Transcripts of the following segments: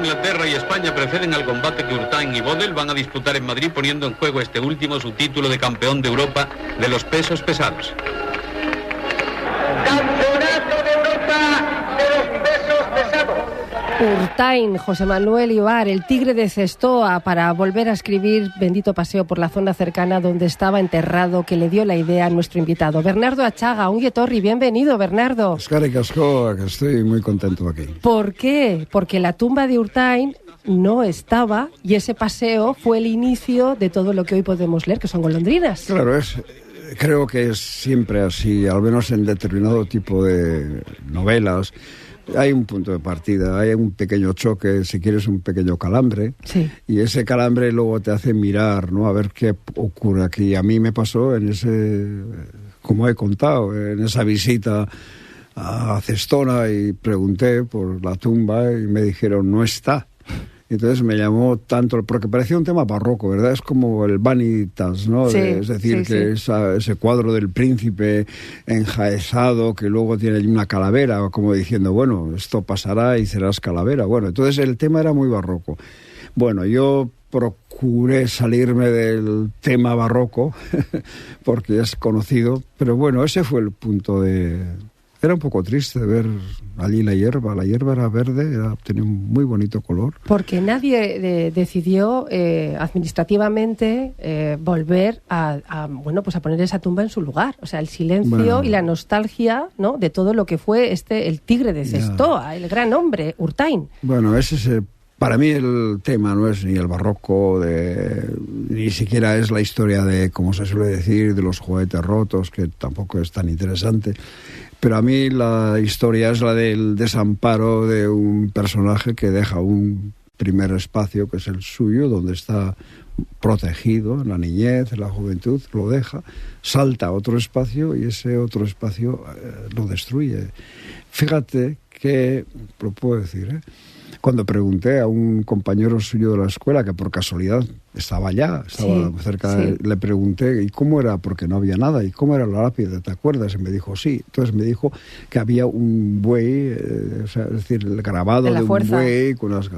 Inglaterra y España preceden al combate que Urtain y Bodel van a disputar en Madrid, poniendo en juego este último su título de campeón de Europa de los pesos pesados. Campeonato de Europa de los pesos pesados. Urtain, José Manuel Ibar, el tigre de Cestoa, para volver a escribir Bendito paseo por la zona cercana donde estaba enterrado, que le dio la idea a nuestro invitado. Bernardo Achaga, un Ongi-etorri, bienvenido, Bernardo. Eskerrik asko, que estoy muy contento aquí. ¿Por qué? Porque la tumba de Urtain no estaba y ese paseo fue el inicio de todo lo que hoy podemos leer, que son golondrinas. Claro, creo que es siempre así, al menos en determinado tipo de novelas. Hay un punto de partida, hay un pequeño choque, si quieres un pequeño calambre, sí. Y ese calambre luego te hace mirar, ¿no? A ver qué ocurre aquí. A mí me pasó en ese, como he contado, en esa visita a Cestona y pregunté por la tumba y me dijeron no está. Entonces me llamó tanto, porque parecía un tema barroco, ¿verdad? Es como el Vanitas, ¿no? Sí, es decir, que ese cuadro del príncipe enjaezado que luego tiene una calavera, como diciendo, bueno, esto pasará y serás calavera. Bueno, entonces el tema era muy barroco. Bueno, yo procuré salirme del tema barroco, porque es conocido, pero bueno, ese fue el punto de... Era un poco triste ver allí la hierba era verde, tenía un muy bonito color. Porque nadie decidió administrativamente volver a poner esa tumba en su lugar. O sea, el silencio y la nostalgia, ¿no?, de todo lo que fue el tigre de Cestoa, el gran hombre, Urtain. Bueno, para mí el tema no es ni el barroco, ni siquiera es la historia de, como se suele decir, de los juguetes rotos, que tampoco es tan interesante. Pero a mí la historia es la del desamparo de un personaje que deja un primer espacio, que es el suyo, donde está protegido en la niñez, en la juventud, lo deja, salta a otro espacio y ese otro espacio lo destruye. Fíjate que, lo puedo decir, cuando pregunté a un compañero suyo de la escuela, que por casualidad estaba cerca, le pregunté, ¿y cómo era? Porque no había nada. ¿Y cómo era la lápida? ¿Te acuerdas? Y me dijo, sí. Entonces me dijo que había un buey, es decir, el grabado de un buey con las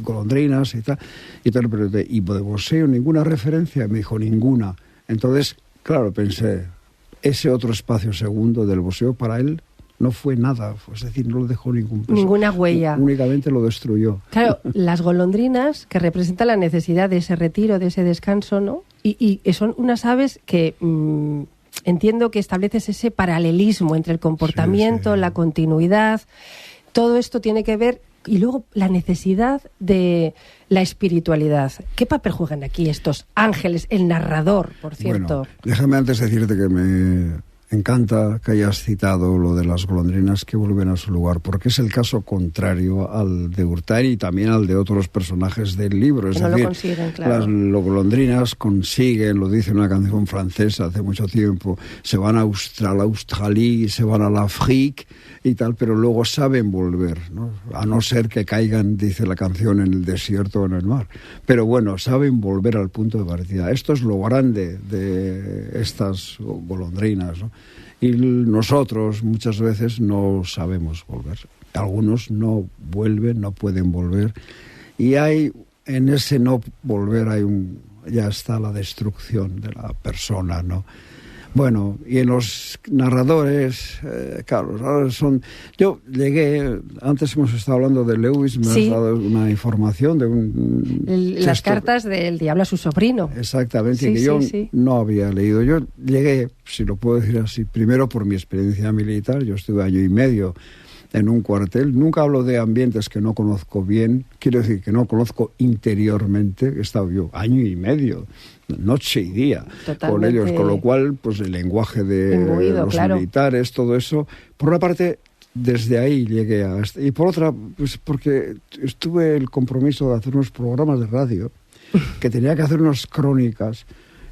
golondrinas y tal. Y entonces le pregunté, ¿y de boxeo ninguna referencia? Y me dijo, ninguna. Entonces, claro, pensé, ese otro espacio segundo del boxeo para él no fue nada, es decir, no le dejó ninguna huella. Únicamente lo destruyó. Claro, las golondrinas, que representan la necesidad de ese retiro, de ese descanso, ¿no? Y son unas aves que entiendo que estableces ese paralelismo entre el comportamiento, la continuidad. Todo esto tiene que ver. Y luego la necesidad de la espiritualidad. ¿Qué papel juegan aquí estos ángeles? El narrador, por cierto. Bueno, déjame antes decirte que me encanta que hayas citado lo de las golondrinas que vuelven a su lugar, porque es el caso contrario al de Urtain y también al de otros personajes del libro. Es decir, lo consiguen, claro. Las golondrinas consiguen, lo dice una canción francesa hace mucho tiempo, se van a Australia, se van a la África y tal, pero luego saben volver, ¿no? A no ser que caigan, dice la canción, en el desierto o en el mar. Pero bueno, saben volver al punto de partida. Esto es lo grande de estas golondrinas, ¿no? Y nosotros muchas veces no sabemos volver. Algunos no vuelven, no pueden volver. Y en ese no volver ya está la destrucción de la persona, ¿no? Bueno, y en los narradores, claro, yo llegué, antes hemos estado hablando de Lewis, me has dado una información de las cartas del diablo a su sobrino. Exactamente, que yo no había leído. Yo llegué, si lo puedo decir así, primero por mi experiencia militar. Yo estuve 1 año y medio en un cuartel. Nunca hablo de ambientes que no conozco bien, quiero decir que no conozco interiormente. He estado yo 1 año y medio, noche y día, con ellos, con lo cual, pues el lenguaje de los militares, todo eso, por una parte, desde ahí llegué a... Y por otra, pues porque tuve el compromiso de hacer unos programas de radio, que tenía que hacer unas crónicas,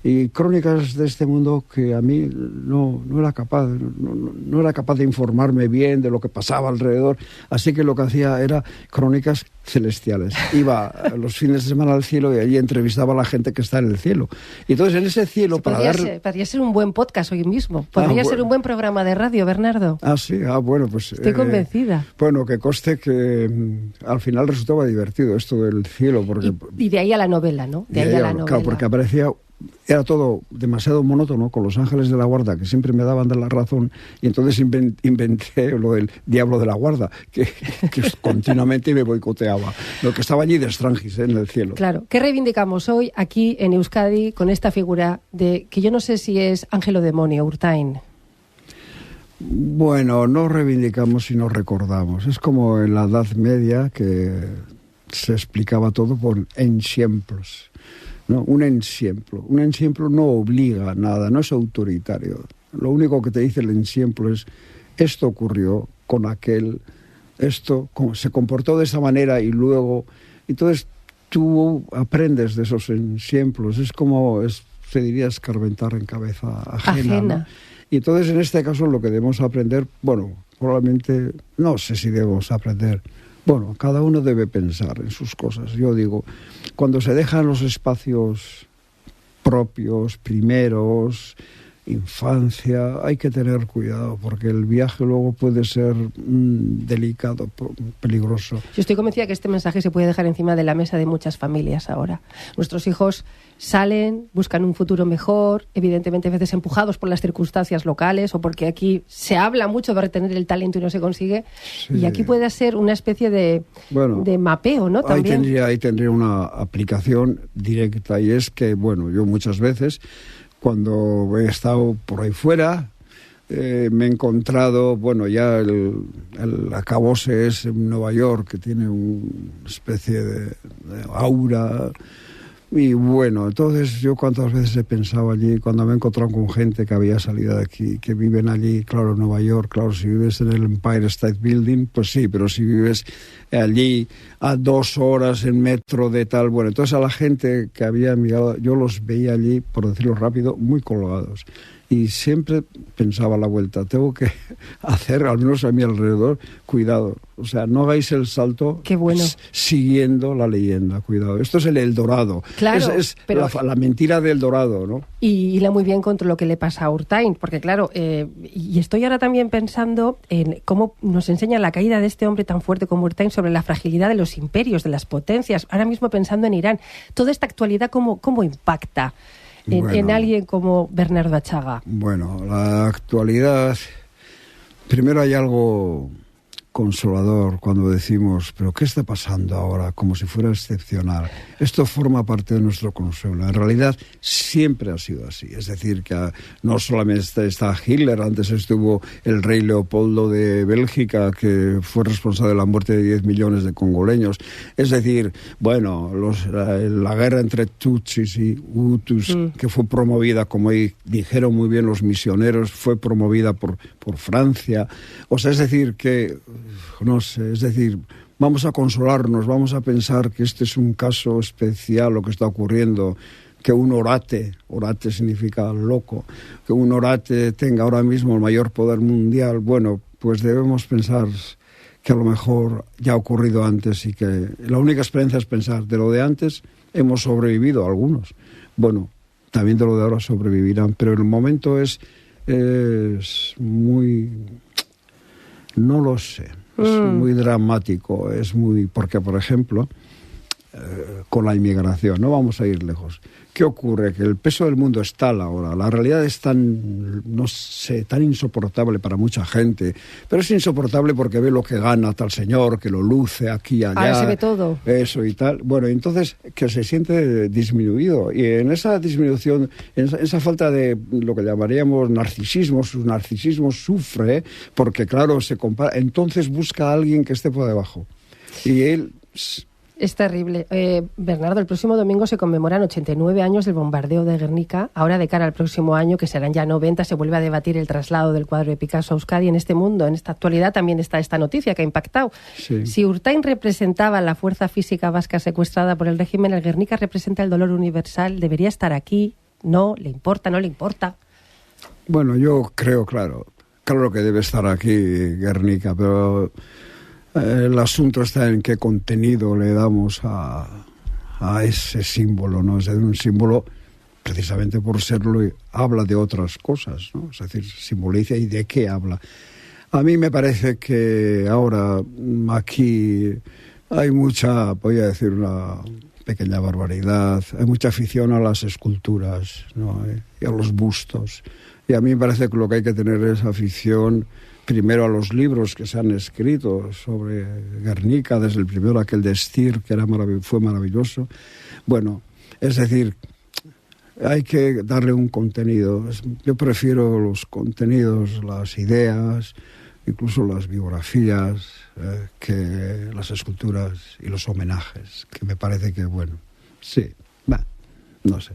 y crónicas de este mundo que a mí no era capaz de informarme bien de lo que pasaba alrededor, así que lo que hacía era crónicas celestiales. Iba los fines de semana al cielo y allí entrevistaba a la gente que está en el cielo. Y entonces en ese cielo, podría ser un buen podcast hoy mismo, podría ser un buen programa de radio, Bernardo. Sí, bueno, pues... Estoy convencida. Bueno, que conste que al final resultaba divertido esto del cielo, porque... Y de ahí a la novela, ¿no? De ahí a la novela. Claro, porque aparecía... Era todo demasiado monótono con los ángeles de la guarda, que siempre me daban de la razón, y entonces inventé lo del diablo de la guarda, que continuamente me boicoteaba. Lo que estaba allí de Strangis, en el cielo. Claro. ¿Qué reivindicamos hoy aquí en Euskadi con esta figura de que yo no sé si es ángel o demonio, Urtain? Bueno, no reivindicamos sino recordamos. Es como en la Edad Media que se explicaba todo por ejemplos. No, un ejemplo no obliga a nada, no es autoritario. Lo único que te dice el ejemplo es esto ocurrió con aquel, esto se comportó de esa manera y luego... Entonces tú aprendes de esos ejemplos, es como, se diría, escarmentar en cabeza ajena. ¿No? Y entonces en este caso lo que debemos aprender, bueno, probablemente, no sé si debemos aprender... Bueno, cada uno debe pensar en sus cosas. Yo digo, cuando se dejan los espacios propios, primeros, infancia, hay que tener cuidado, porque el viaje luego puede ser delicado, peligroso. Yo estoy convencida que este mensaje se puede dejar encima de la mesa de muchas familias ahora. Nuestros hijos salen, buscan un futuro mejor, evidentemente a veces empujados por las circunstancias locales o porque aquí se habla mucho de retener el talento y no se consigue. Sí. Y aquí puede ser una especie de mapeo, ¿no? También. Ahí tendría una aplicación directa, y es que, bueno, yo muchas veces, cuando he estado por ahí fuera, me he encontrado, bueno, ya el acabose es en Nueva York, que tiene una especie de aura. Y bueno, entonces yo cuántas veces he pensado allí, cuando me he encontrado con gente que había salido de aquí, que viven allí, claro, en Nueva York, claro, si vives en el Empire State Building, pues sí, pero si vives allí a 2 horas en metro de tal, bueno, entonces a la gente que había emigrado, yo los veía allí, por decirlo rápido, muy colgados. Y siempre pensaba a la vuelta, tengo que hacer, al menos a mi alrededor, cuidado. O sea, no hagáis el salto. Qué bueno. Siguiendo la leyenda, cuidado. Esto es el Eldorado. Claro, es la mentira del Dorado, ¿no? Y hila muy bien contra lo que le pasa a Urtain, porque claro, y estoy ahora también pensando en cómo nos enseña la caída de este hombre tan fuerte como Urtain sobre la fragilidad de los imperios, de las potencias. Ahora mismo pensando en Irán, toda esta actualidad, ¿cómo impacta en alguien como Bernardo Achaga? Bueno, la actualidad, primero hay algo consolador cuando decimos, pero ¿qué está pasando ahora? Como si fuera excepcional. Esto forma parte de nuestro consuelo. En realidad siempre ha sido así. Es decir, que no solamente está Hitler, antes estuvo el rey Leopoldo de Bélgica, que fue responsable de la muerte de 10 millones de congoleños. Es decir, bueno, la guerra entre Tutsis y Hutus, que fue promovida, como dijeron muy bien los misioneros, fue promovida por Francia. O sea, es decir, que no sé, es decir, vamos a consolarnos, vamos a pensar que este es un caso especial lo que está ocurriendo, que un orate significa loco, que un orate tenga ahora mismo el mayor poder mundial. Bueno, pues debemos pensar que a lo mejor ya ha ocurrido antes y que la única esperanza es pensar, de lo de antes hemos sobrevivido algunos. Bueno, también de lo de ahora sobrevivirán, pero el momento es muy... no lo sé. Es muy dramático, porque, por ejemplo, con la inmigración, no vamos a ir lejos. ¿Qué ocurre? Que el peso del mundo es tal ahora, la realidad es tan insoportable para mucha gente, pero es insoportable porque ve lo que gana tal señor, que lo luce aquí y allá. Ahora se ve todo. Eso y tal. Bueno, entonces, que se siente disminuido. Y en esa disminución, en esa falta de lo que llamaríamos narcisismo, su narcisismo sufre, porque claro, se compara, entonces busca a alguien que esté por debajo. Y él... Es terrible. Bernardo, el próximo domingo se conmemoran 89 años del bombardeo de Guernica. Ahora, de cara al próximo año, que serán ya 90, se vuelve a debatir el traslado del cuadro de Picasso a Euskadi. En este mundo, en esta actualidad, también está esta noticia que ha impactado. Sí. Si Urtain representaba la fuerza física vasca secuestrada por el régimen, el Guernica representa el dolor universal. Debería estar aquí, no, le importa, no le importa. Bueno, yo creo, claro que debe estar aquí Guernica, pero el asunto está en qué contenido le damos a ese símbolo, ¿no? Es decir, un símbolo, precisamente por serlo, habla de otras cosas, ¿no? Es decir, simboliza y de qué habla. A mí me parece que ahora aquí hay mucha, voy a decir una pequeña barbaridad, hay mucha afición a las esculturas, ¿no? Y a los bustos. Y a mí me parece que lo que hay que tener es afición primero a los libros que se han escrito sobre Guernica, desde el primero aquel de Stier, que fue maravilloso. Bueno, es decir, hay que darle un contenido. Yo prefiero los contenidos, las ideas, incluso las biografías, que las esculturas y los homenajes, que me parece que, bueno, sí, no sé.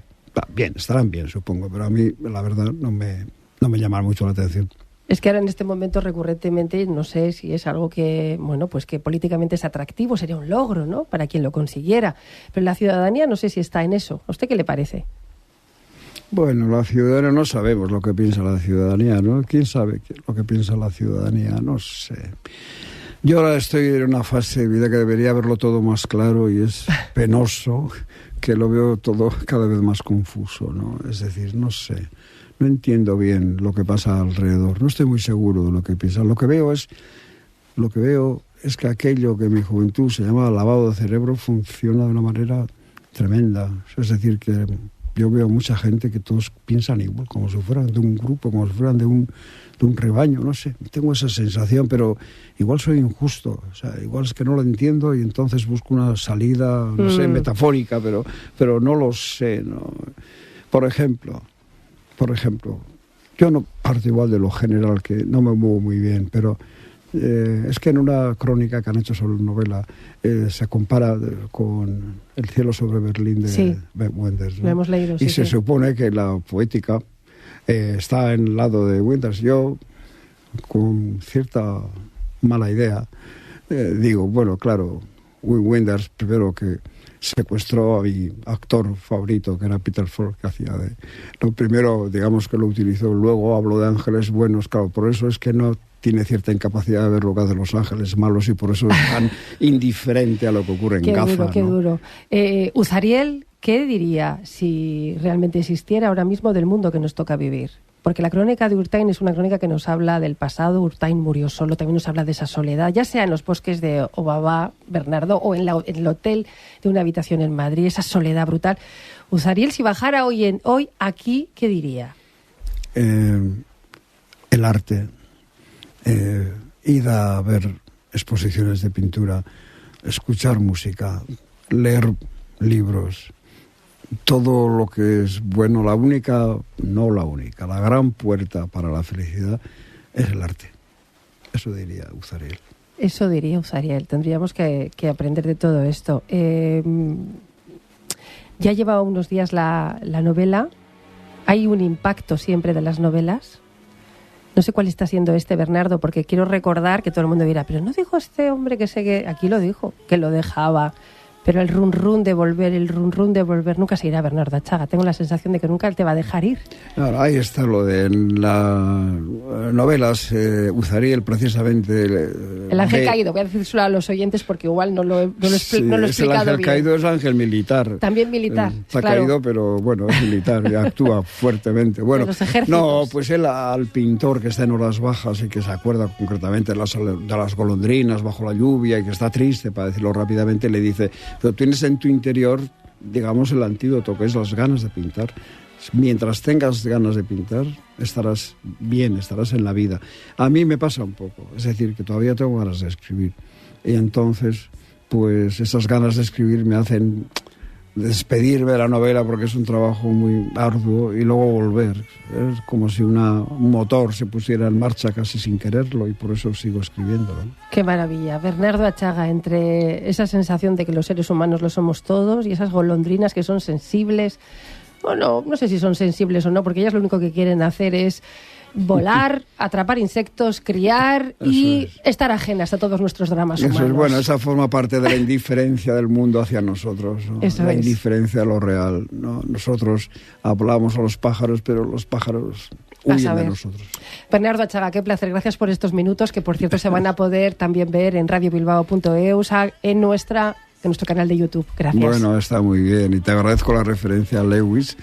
Bien, estarán bien, supongo, pero a mí, la verdad, no me llama mucho la atención. Es que ahora en este momento recurrentemente no sé si es algo que, bueno, pues que políticamente es atractivo, sería un logro, ¿no?, para quien lo consiguiera. Pero la ciudadanía no sé si está en eso. ¿A usted qué le parece? Bueno, la ciudadanía, no sabemos lo que piensa la ciudadanía, ¿no? ¿Quién sabe lo que piensa la ciudadanía? No sé. Yo ahora estoy en una fase de vida que debería verlo todo más claro y es penoso que lo veo todo cada vez más confuso, ¿no? Es decir, no sé, no entiendo bien lo que pasa alrededor, no estoy muy seguro de lo que piensa. Lo que veo es que aquello que en mi juventud se llamaba lavado de cerebro funciona de una manera tremenda. Es decir, que yo veo mucha gente que todos piensan igual, como si fueran de un grupo, como si fueran de un rebaño, no sé. Tengo esa sensación, pero igual soy injusto. O sea, igual es que no lo entiendo y entonces busco una salida, no sé, metafórica, pero no lo sé, ¿no? Por ejemplo, yo no parto igual de lo general, que no me muevo muy bien, pero es que en una crónica que han hecho sobre una novela se compara con El cielo sobre Berlín de Wenders, ¿no? Lo hemos leído, y se supone que la poética está en el lado de Wenders. Yo, con cierta mala idea, digo, bueno, claro, Wenders primero que secuestró a mi actor favorito, que era Peter Falk, que hacía de... Lo primero, digamos que lo utilizó, luego hablo de ángeles buenos, claro, por eso es que no tiene cierta incapacidad de ver lo que hacen los ángeles malos y por eso es tan indiferente a lo que ocurre en Gaza. Qué duro. Uzariel, ¿qué diría si realmente existiera ahora mismo del mundo que nos toca vivir? Porque la crónica de Urtain es una crónica que nos habla del pasado. Urtain murió solo, también nos habla de esa soledad, ya sea en los bosques de Obaba, Bernardo, o en el hotel de una habitación en Madrid, esa soledad brutal. Uzariel, si bajara hoy aquí, ¿qué diría? El arte. Ir a ver exposiciones de pintura, escuchar música, leer libros, todo lo que es bueno. La gran puerta para la felicidad es el arte. Eso diría Uzariel. Tendríamos que aprender de todo esto. Ya lleva unos días la novela. Hay un impacto siempre de las novelas. No sé cuál está siendo Bernardo, porque quiero recordar que todo el mundo dirá, pero no dijo este hombre que sé que... Aquí lo dijo, que lo dejaba. Pero el run de volver, nunca se irá Bernardo Achaga. Tengo la sensación de que nunca él te va a dejar ir. Claro, ahí está lo de las novelas, Uzariel precisamente... El ángel caído, voy a decírselo a los oyentes porque igual no lo he explicado bien. El ángel caído es ángel militar. También militar, Está claro. caído, pero bueno, es militar y actúa fuertemente. Bueno, los ejércitos. No, pues él al pintor que está en horas bajas y que se acuerda concretamente de las golondrinas bajo la lluvia y que está triste, para decirlo rápidamente, le dice... Pero tienes en tu interior, digamos, el antídoto, que es las ganas de pintar. Mientras tengas ganas de pintar, estarás bien, estarás en la vida. A mí me pasa un poco, es decir, que todavía tengo ganas de escribir. Y entonces, pues esas ganas de escribir me hacen despedirme de la novela porque es un trabajo muy arduo y luego volver. Es como si un motor se pusiera en marcha casi sin quererlo y por eso sigo escribiendo, ¿no? Qué maravilla. Bernardo Achaga, entre esa sensación de que los seres humanos lo somos todos y esas golondrinas que son sensibles, bueno, no sé si son sensibles o no, porque ellas lo único que quieren hacer es volar, atrapar insectos, criar y estar ajenas a todos nuestros dramas humanos. Eso es bueno, esa forma parte de la indiferencia del mundo hacia nosotros, ¿no? La indiferencia a lo real, ¿no? Nosotros hablamos a los pájaros, pero los pájaros huyen de nosotros. Bernardo Achaga, qué placer, gracias por estos minutos, que por cierto se van a poder también ver en radiobilbao.eus, en nuestro canal de YouTube. Gracias. Bueno, está muy bien, y te agradezco la referencia a Lewis,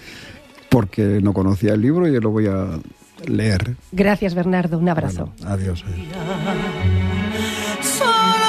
porque no conocía el libro y lo voy a leer. Gracias, Bernardo, un abrazo. Bueno, adiós. Solo